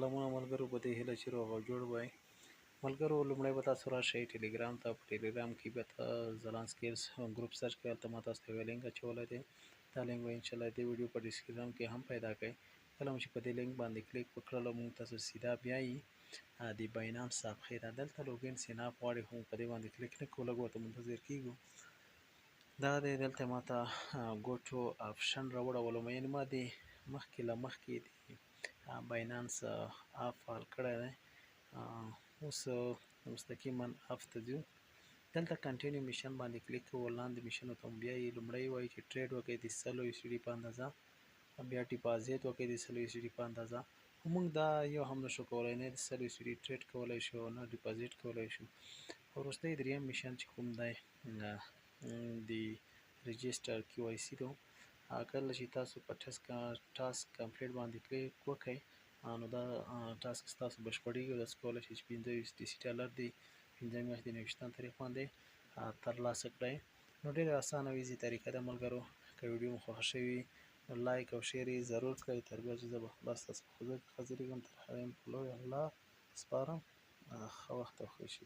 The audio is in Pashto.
سلامونه ملګرو، په دې هیله چې روغ او جوړ وئ. ملګرو، لومړی به تاسو راشئ ټلګرام ته. په ټلګرام کې به ځلاند سکیلز ګروپ سرچ کړئ. هلته ما تاسو ته یو لینک اچولی دی. دا لینک به انشاءالله د دې ویډیو په ډسکرپشن کې هم پیدا کړئ. کله مو چې په دې لینک باندې کلیک وکړلو، موږ تاسو سیده بیایي د باینانس صفحې ته. دلته لوګین سیناپ غواړي، خو په دې باندې کلیک نه کوو، لږ ورته منتظر کېږو. دا دی، دلته ما ته ګو ټو آپشن راوړولو. یعنې ما د مخکې د باینانس اپ فعال کړی دی. اوس مستقیما اپ ته ځو. دلته کنټینیو میشن باندې کلیک کوو. لاندې میشنو ته مو بیایي. لومړی وایي چې ټریډ وکړئ د 100 USD په اندازه، بیا ډیپازیټ وکړئ د 100 USD په اندازه. خو موږ دا یو هم نشو کولی، نه د 100 USD ټریډ کولی شو، نه ډیپازیټ کولی شو. وروستی دریم میشن چې کوم دی د رجسټر QIC دی. کله چې تاسو په ټاسک کمپلیټ باندې کلیک وکړئ، نو دا ټاسک ستاسو بشپړېږي. تاسو کولی شئ چې 15 USDC ډالر د 15 میاشتې د 29 تاریخ باندې ترلاسه کړئ. نو ډېره اسانه او ایزي طریقه ده ملګرو. که ویډیو مو خوښه شوي نو لایک او شیر یې ضرور کړئ. تر بیا چې زه به خلاص تاسو په حضور کې حاضرېږم، تر هغه یم په لوی الله سپارم. ښه وخت او ښه شي.